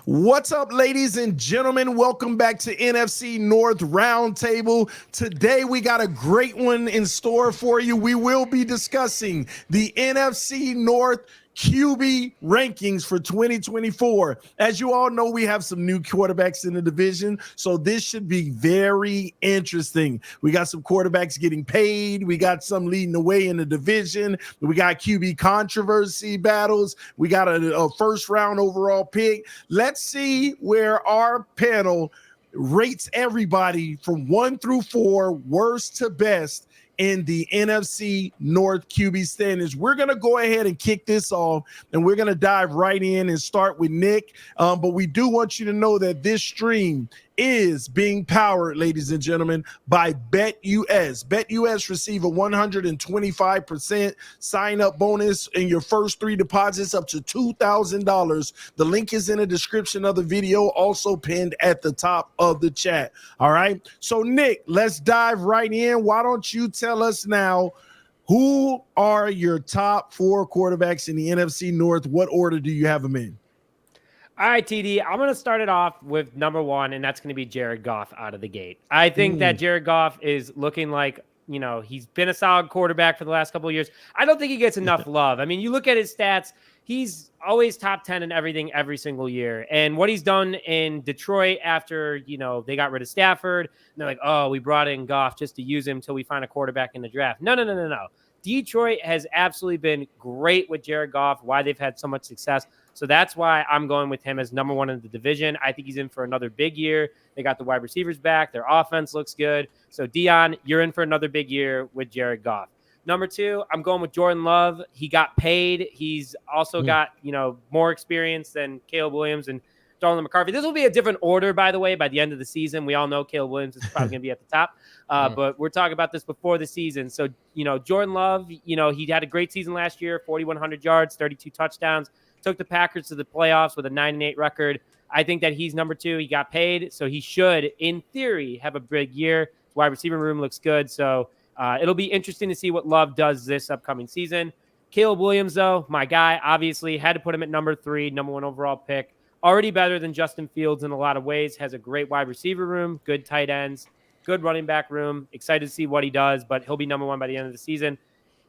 What's up, ladies and gentlemen? Welcome back to NFC North Roundtable. Today, we got a great one in store for you. We will be discussing the NFC North QB rankings for 2024. As you all know, we have some new quarterbacks in the division, so this should be very interesting. We got some quarterbacks getting paid. We got some leading the way in the division. We got QB controversy battles. We got a first round overall pick. Let's see where our panel rates everybody from 1 through 4, worst to best, in the NFC North QB standings. We're going to go ahead and kick this off, and we're going to dive right in and start with Nick. But we do want you to know that this stream is being powered, ladies and gentlemen, by BetUS. BetUS receive a 125% sign-up bonus in your first 3 deposits up to $2,000. The link is in the description of the video, also pinned at the top of the chat. All right? So, Nick, let's dive right in. Why don't you tell us now, who are your top 4 quarterbacks in the NFC North? What order do you have them in? All right, TD, I'm going to start it off with number 1, and that's going to be Jared Goff out of the gate. I think that Jared Goff is looking like, he's been a solid quarterback for the last couple of years. I don't think he gets enough love. I mean, you look at his stats, he's always top 10 in everything every single year. And what he's done in Detroit after, they got rid of Stafford, and they're like, oh, we brought in Goff just to use him until we find a quarterback in the draft. No. Detroit has absolutely been great with Jared Goff, why they've had so much success. So that's why I'm going with him as number 1 in the division. I think he's in for another big year. They got the wide receivers back. Their offense looks good. So, Dion, you're in for another big year with Jared Goff. Number 2, I'm going with Jordan Love. He got paid. He's also got, more experience than Caleb Williams and Darnell McCarthy. This will be a different order, by the way, by the end of the season. We all know Caleb Williams is probably going to be at the top. But we're talking about this before the season. So, Jordan Love, he had a great season last year, 4,100 yards, 32 touchdowns. Took the Packers to the playoffs with a 9-8 record. I think that he's number 2. He got paid, so he should, in theory, have a big year. His wide receiver room looks good, so it'll be interesting to see what Love does this upcoming season. Caleb Williams, though, my guy, obviously had to put him at number 3, number 1 overall pick. Already better than Justin Fields in a lot of ways. Has a great wide receiver room, good tight ends, good running back room. Excited to see what he does, but he'll be number 1 by the end of the season.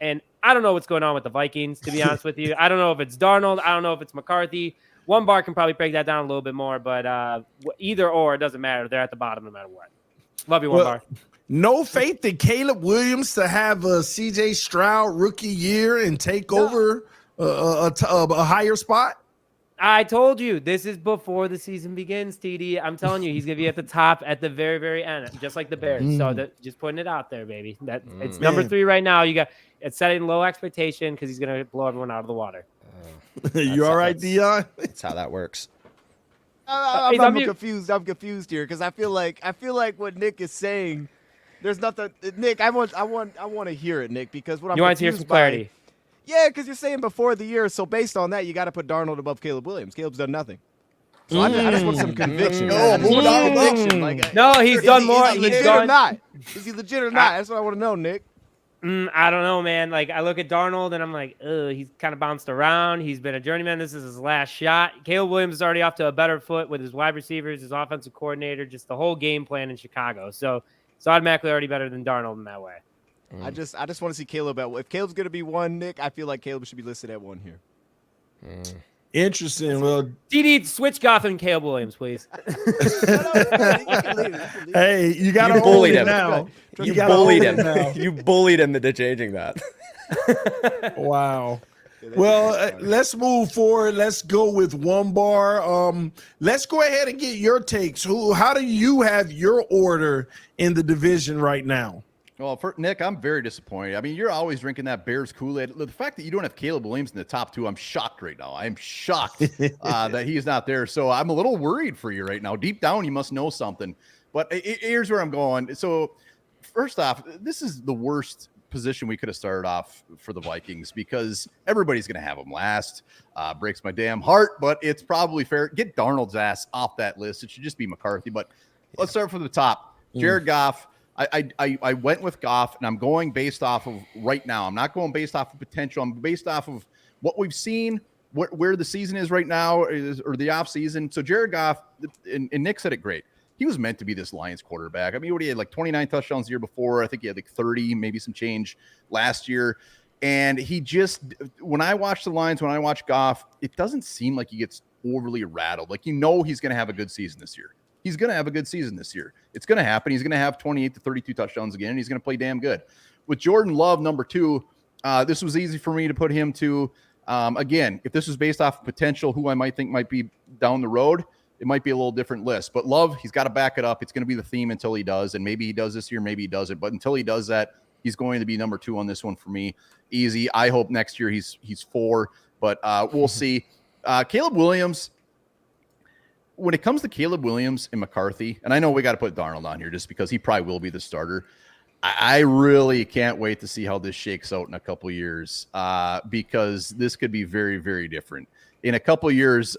And I don't know what's going on with the Vikings, to be honest with you. I don't know if it's Darnold. I don't know if it's McCarthy. One bar can probably break that down a little bit more, but either or, it doesn't matter. They're at the bottom no matter what. Love you, One Bar. No faith in Caleb Williams to have a C.J. Stroud rookie year and take over a higher spot? I told you, this is before the season begins, TD. I'm telling you, he's going to be at the top at the very, very end, just like the Bears. So just putting it out there, baby. It's number 3 right now. It's setting low expectation because he's going to blow everyone out of the water. You all right, Dion? That's how that works. I'm confused. I'm confused here because I feel like what Nick is saying. There's nothing, Nick. I want to hear it, Nick, because what you want to hear some clarity. Yeah, because you're saying before the year, so based on that, you got to put Darnold above Caleb Williams. Caleb's done nothing. So I just want some conviction. No, he's done more. Is he legit or not? Is he legit or not? That's what I want to know, Nick. I don't know, man. Like, I look at Darnold, and I'm like, he's kind of bounced around. He's been a journeyman. This is his last shot. Caleb Williams is already off to a better foot with his wide receivers, his offensive coordinator, just the whole game plan in Chicago. So it's automatically already better than Darnold in that way. I just want to see Caleb at. If Caleb's going to be 1, Nick, I feel like Caleb should be listed at 1 here. Interesting. Well, DD, switch Goff and Caleb Williams, please. Hey, you got to bully him now. You bullied him. You bullied him into changing that. Wow. Well, let's move forward. Let's go with One Bar. Let's go ahead and get your takes. How do you have your order in the division right now? Well, for Nick, I'm very disappointed. I mean, you're always drinking that Bears Kool-Aid. The fact that you don't have Caleb Williams in the top 2, I'm shocked right now. I'm shocked that he's not there. So I'm a little worried for you right now. Deep down, you must know something. But here's where I'm going. So first off, this is the worst position we could have started off for the Vikings because everybody's going to have them last. Breaks my damn heart, but it's probably fair. Get Darnold's ass off that list. It should just be McCarthy. But let's start from the top. Jared Goff. I went with Goff, and I'm going based off of right now. I'm not going based off of potential. I'm based off of what we've seen, where the season is right now or the off season. So Jared Goff, and Nick said it great. He was meant to be this Lions quarterback. I mean, he had like 29 touchdowns the year before. I think he had like 30, maybe some change last year. And he just, when I watch the Lions, when I watch Goff, it doesn't seem like he gets overly rattled. Like, he's going to have a good season this year. He's going to have a good season this year. It's going to happen. He's going to have 28 to 32 touchdowns again, and he's going to play damn good. With Jordan Love, number 2, this was easy for me to put him to. Again, if this was based off of potential, who I might think might be down the road, it might be a little different list. But Love, he's got to back it up. It's going to be the theme until he does, and maybe he does this year, maybe he doesn't. But until he does that, he's going to be number 2 on this one for me. Easy. I hope next year he's 4, but we'll see. Caleb Williams, when it comes to Caleb Williams and McCarthy, and I know we got to put Darnold on here just because he probably will be the starter. I really can't wait to see how this shakes out in a couple of years because this could be very, very different. In a couple of years,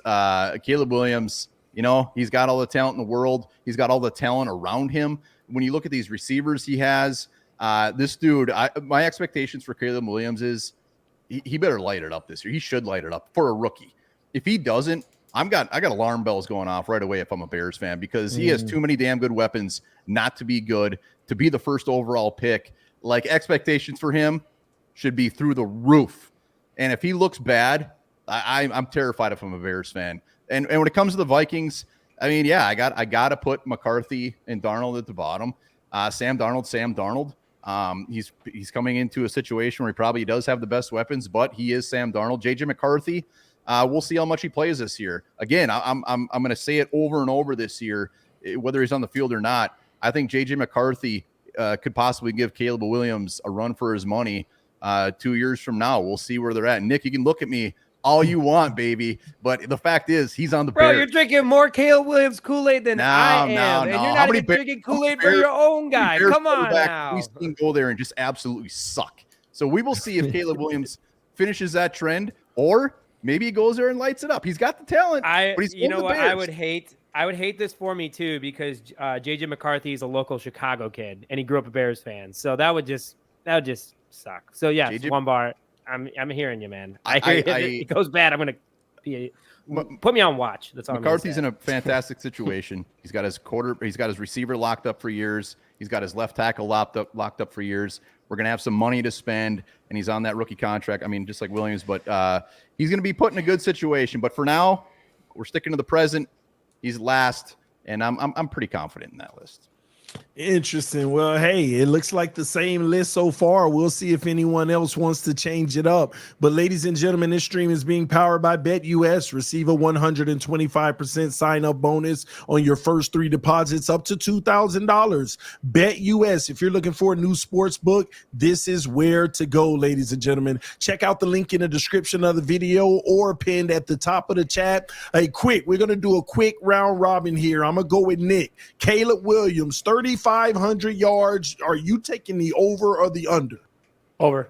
Caleb Williams, he's got all the talent in the world. He's got all the talent around him. When you look at these receivers he has, this dude, my expectations for Caleb Williams is he better light it up this year. He should light it up for a rookie. If he doesn't, I got alarm bells going off right away if I'm a Bears fan because he has too many damn good weapons not to be good, to be the first overall pick. Like, expectations for him should be through the roof. And if he looks bad, I'm terrified if I'm a Bears fan. And when it comes to the Vikings, I mean, yeah, I got to put McCarthy and Darnold at the bottom. Sam Darnold. He's coming into a situation where he probably does have the best weapons, but he is Sam Darnold. JJ McCarthy, we'll see how much he plays this year. Again, I'm going to say it over and over this year, whether he's on the field or not. I think JJ McCarthy could possibly give Caleb Williams a run for his money 2 years from now. We'll see where they're at. Nick, you can look at me all you want, baby, but the fact is he's on the Bro, Bears. you're drinking more Caleb Williams Kool-Aid than I am, and you're not even drinking Kool-Aid for your own guy. Come on now. We've seen go there and just absolutely suck. So we will see if Caleb Williams finishes that trend, or maybe he goes there and lights it up. He's got the talent. But he's what? I would hate this for me too because JJ McCarthy is a local Chicago kid and he grew up a Bears fan. So that would just suck. So yeah, one bar. I'm hearing you, man. I hear it goes bad. I'm gonna put me on watch. That's all. McCarthy's in a fantastic situation. He's got his receiver locked up for years. He's got his left tackle locked up for years. We're gonna have some money to spend, and he's on that rookie contract. I mean, just like Williams, but he's gonna be put in a good situation. But for now, we're sticking to the present. He's last, and I'm pretty confident in that list. Interesting. Well, hey, it looks like the same list so far. We'll see if anyone else wants to change it up. But ladies and gentlemen, this stream is being powered by BetUS. Receive a 125% sign-up bonus on your first 3 deposits up to $2,000. BetUS. If you're looking for a new sports book, this is where to go, ladies and gentlemen. Check out the link in the description of the video or pinned at the top of the chat. Hey, we're going to do a quick round robin here. I'm going to go with Nick. Caleb Williams, 3,500 yards. Are you taking the over or the under? Over.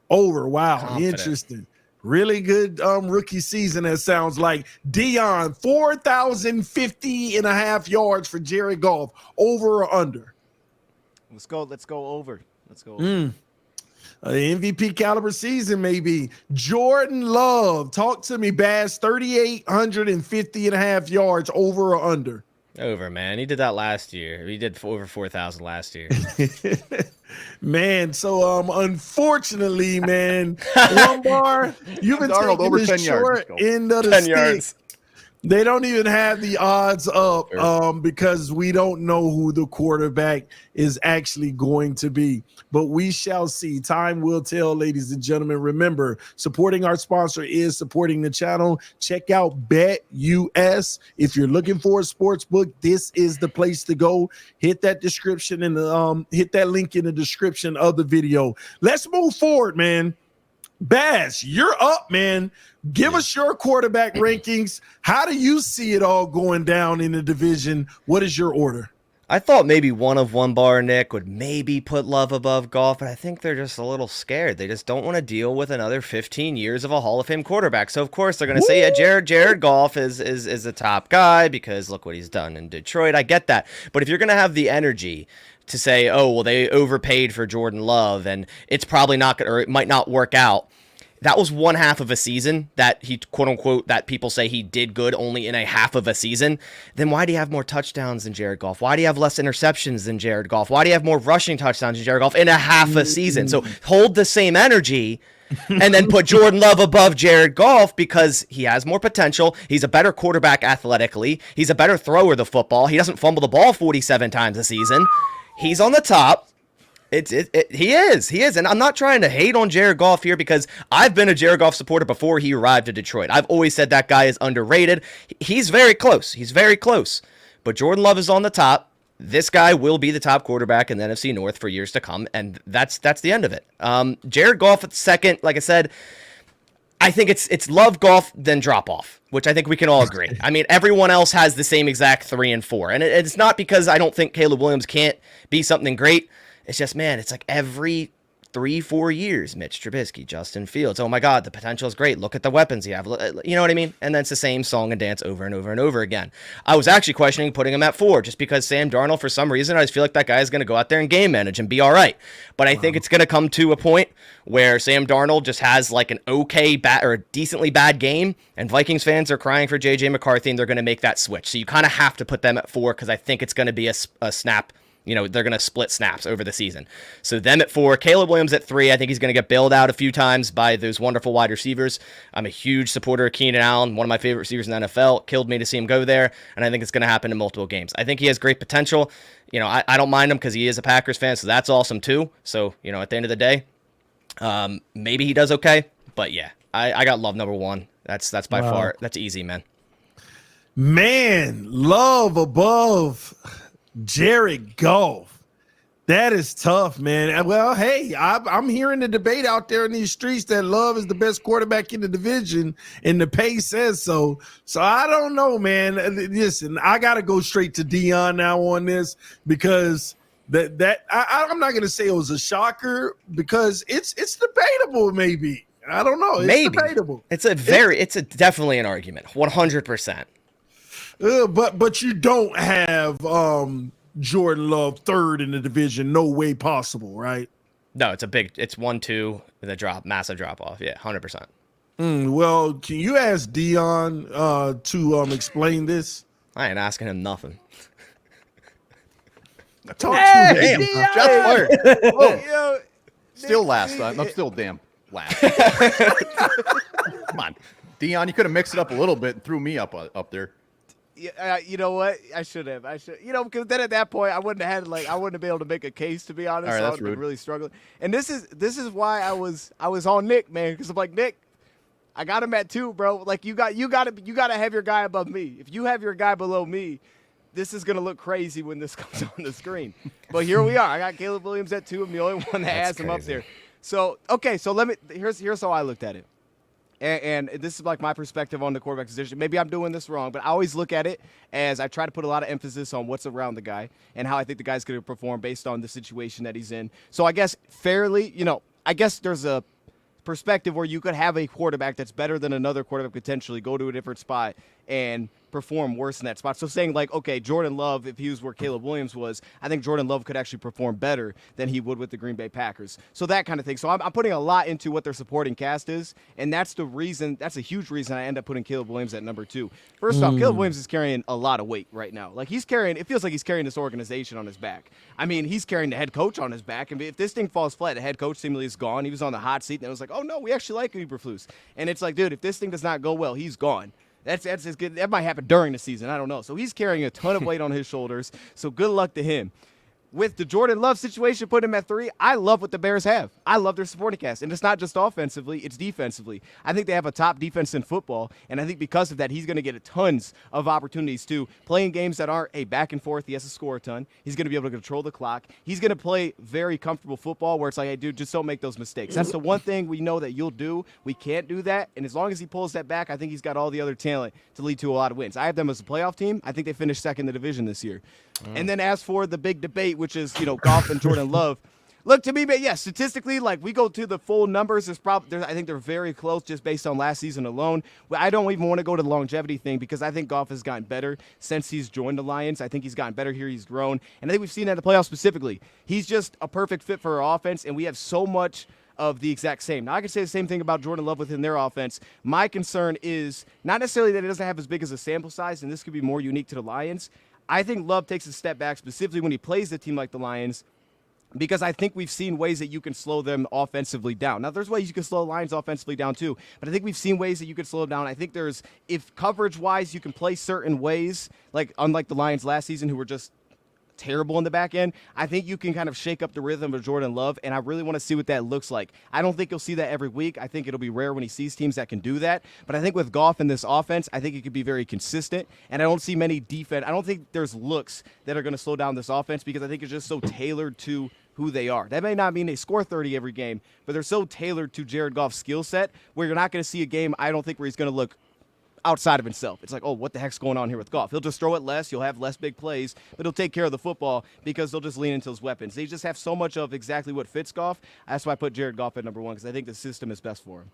Wow. Confident. Interesting. Really good rookie season, that sounds like. Dion, 4,050.5 yards for Jared Goff. Over or under? Let's go over. MVP caliber season, maybe. Jordan Love, talk to me, Bass. 3,850.5 yards. Over or under? Over, man. He did that last year. He did over 4,000 last year. Man, so unfortunately, man, one bar, you've been Darnold taking over the 10 short yards. end of the 10 stick. yards. They don't even have the odds up because we don't know who the quarterback is actually going to be. But we shall see. Time will tell, ladies and gentlemen. Remember, supporting our sponsor is supporting the channel. Check out BetUS. If you're looking for a sports book, this is the place to go. Hit that description and hit that link in the description of the video. Let's move forward, man. Bass, you're up, man. Give us your quarterback rankings. How do you see it all going down in the division? What is your order? I thought maybe one bar, Nick, would maybe put Love above Goff, but I think they're just a little scared. They just don't want to deal with another 15 years of a Hall of Fame quarterback. So, of course, they're going to say, yeah, Jared Goff is the top guy because look what he's done in Detroit. I get that. But if you're going to have the energy to say, oh, well, they overpaid for Jordan Love and it's probably not going to, or it might not work out, that was one half of a season that he, quote unquote, that people say he did good only in a half of a season. Then why do you have more touchdowns than Jared Goff? Why do you have less interceptions than Jared Goff? Why do you have more rushing touchdowns than Jared Goff in a half a season? So hold the same energy and then put Jordan Love above Jared Goff because he has more potential. He's a better quarterback athletically. He's a better thrower of the football. He doesn't fumble the ball 47 times a season. He's on the top. He is. And I'm not trying to hate on Jared Goff here because I've been a Jared Goff supporter before he arrived to Detroit. I've always said that guy is underrated. He's very close. But Jordan Love is on the top. This guy will be the top quarterback in the NFC North for years to come, and that's the end of it. Jared Goff at second, like I said, I think it's Love, Goff, then drop off, which I think we can all agree. I mean, everyone else has the same exact 3 and 4, and it's not because I don't think Caleb Williams can't be something great. It's just, man, it's like every 3-4 years, Mitch Trubisky, Justin Fields. Oh my God, the potential is great. Look at the weapons you have. You know what I mean? And then it's the same song and dance over and over and over again. I was actually questioning putting him at 4 just because Sam Darnold, for some reason, I just feel like that guy is going to go out there and game manage and be all right. But I think it's going to come to a point where Sam Darnold just has like an okay bad or a decently bad game, and Vikings fans are crying for J.J. McCarthy, and they're going to make that switch. So you kind of have to put them at 4 because I think it's going to be a snap. You know, they're going to split snaps over the season. So them at 4, Caleb Williams at 3. I think he's going to get bailed out a few times by those wonderful wide receivers. I'm a huge supporter of Keenan Allen, one of my favorite receivers in the NFL. Killed me to see him go there, and I think it's going to happen in multiple games. I think he has great potential. You know, I don't mind him because he is a Packers fan, so that's awesome too. So, you know, at the end of the day, maybe he does okay. But yeah, I got Love number 1. That's by far, that's easy, man. Man, Love above Jared Goff. That is tough, man. Well, hey, I'm hearing the debate out there in these streets that Love is the best quarterback in the division, and the pace says so. So I don't know, man. Listen, I got to go straight to Dion now on this because I'm not going to say it was a shocker because it's debatable. Maybe I don't know. It's debatable. It's definitely an argument. 100%. But you don't have Jordan Love third in the division. No way possible, right? No, it's 1-2 with a massive drop off. Yeah, 100%. Well, can you ask Dion to explain this? I ain't asking him nothing. Talk to him. Damn, still last. I'm still damn last. Come on, Dion, you could have mixed it up a little bit and threw me up there. Yeah, you know what? I should have. Because then at that point, I wouldn't have been able to make a case, to be honest. All right, so that's I would have rude. been really struggling. And this is why I was on Nick, man, because I'm like, Nick, I got him at 2, bro. Like you got to have your guy above me. If you have your guy below me, this is gonna look crazy when this comes on the screen. But here we are. I got Caleb Williams at 2. I'm the only one that has him up there. So okay, so here's how I looked at it. And this is like my perspective on the quarterback position. Maybe I'm doing this wrong, but I always look at it as I try to put a lot of emphasis on what's around the guy and how I think the guy's going to perform based on the situation that he's in. So I guess fairly, I guess there's a perspective where you could have a quarterback that's better than another quarterback potentially go to a different spot and perform worse in that spot. So saying like, okay, Jordan Love, if he was where Caleb Williams was, I think Jordan Love could actually perform better than he would with the Green Bay Packers. So that kind of thing. So I'm putting a lot into what their supporting cast is, and that's a huge reason I end up putting Caleb Williams at number 2. First off, Caleb Williams is carrying a lot of weight right now. Like it feels like he's carrying this organization on his back. I mean, he's carrying the head coach on his back, and if this thing falls flat, the head coach seemingly is gone. He was on the hot seat, and it was like, oh no, we actually like Eberflus. And it's like, dude, if this thing does not go well, he's gone. That's as good. That might happen during the season. I don't know. So he's carrying a ton of weight on his shoulders. So good luck to him. With the Jordan Love situation, put him at 3. I love what the Bears have. I love their supporting cast. And it's not just offensively, it's defensively. I think they have a top defense in football. And I think because of that, he's going to get tons of opportunities to play in games that aren't back and forth. He has to score a ton. He's going to be able to control the clock. He's going to play very comfortable football where it's like, hey, dude, just don't make those mistakes. That's the one thing we know that you'll do. We can't do that. And as long as he pulls that back, I think he's got all the other talent to lead to a lot of wins. I have them as a playoff team. I think they finished second in the division this year. And then as for the big debate, which is, Goff and Jordan Love, look, to me, but yeah, statistically, like we go to the full numbers, I think they're very close just based on last season alone. I don't even want to go to the longevity thing because I think Goff has gotten better since he's joined the Lions. I think he's gotten better here. He's grown. And I think we've seen that in the playoffs specifically. He's just a perfect fit for our offense, and we have so much of the exact same. Now, I can say the same thing about Jordan Love within their offense. My concern is not necessarily that it doesn't have as big as a sample size, and this could be more unique to the Lions. I think Love takes a step back, specifically when he plays a team like the Lions, because I think we've seen ways that you can slow them offensively down. Now, there's ways you can slow the Lions offensively down too, but I think we've seen ways that you can slow them down. I think if coverage-wise you can play certain ways, like unlike the Lions last season who were just terrible in the back end, I think you can kind of shake up the rhythm of Jordan Love, and I really want to see what that looks like. I don't think you'll see that every week. I think it'll be rare when he sees teams that can do that, but I think with Goff in this offense, I think it could be very consistent, and I don't see many defense. I don't think there's looks that are going to slow down this offense because I think it's just so tailored to who they are. That may not mean they score 30 every game, but they're so tailored to Jared Goff's skill set where you're not going to see a game, I don't think, where he's going to look outside of himself. It's like, oh, what the heck's going on here with Goff? He'll just throw it less. He'll have less big plays, but he'll take care of the football because they'll just lean into his weapons. They just have so much of exactly what fits Goff. That's why I put Jared Goff at number 1 because I think the system is best for him.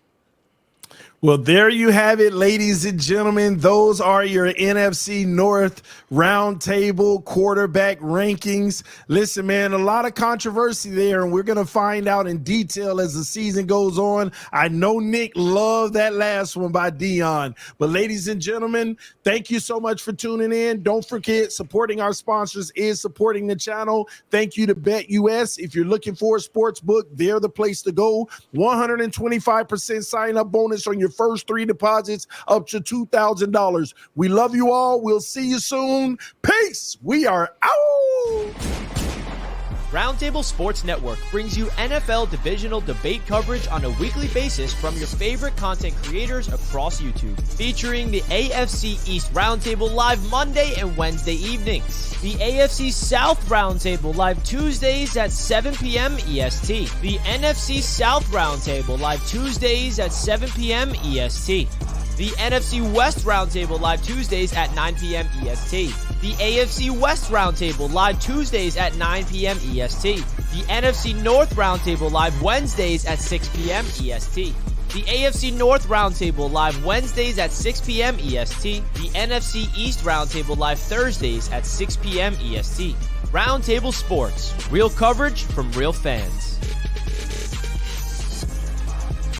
Well, there you have it, ladies and gentlemen. Those are your NFC North Roundtable quarterback rankings. Listen, man, a lot of controversy there, and we're going to find out in detail as the season goes on. I know Nick loved that last one by Dion. But ladies and gentlemen, thank you so much for tuning in. Don't forget, supporting our sponsors is supporting the channel. Thank you to BetUS. If you're looking for a sports book, they're the place to go. 125% sign-up bonus on your first 3 deposits up to $2,000. We love you all. We'll see you soon. Peace. We are out. Roundtable Sports Network brings you NFL divisional debate coverage on a weekly basis from your favorite content creators across YouTube, featuring the AFC East Roundtable live Monday and Wednesday evenings, the AFC South Roundtable live Tuesdays at 7 p.m. EST, the NFC South Roundtable live Tuesdays at 7 p.m. EST, the NFC West Roundtable live Tuesdays at 9 p.m. EST, the AFC West Roundtable live Tuesdays at 9 p.m. EST, the NFC North Roundtable live Wednesdays at 6 p.m. EST, the AFC North Roundtable live Wednesdays at 6 p.m. EST, the NFC East Roundtable live Thursdays at 6 p.m. EST. Roundtable Sports, real coverage from real fans.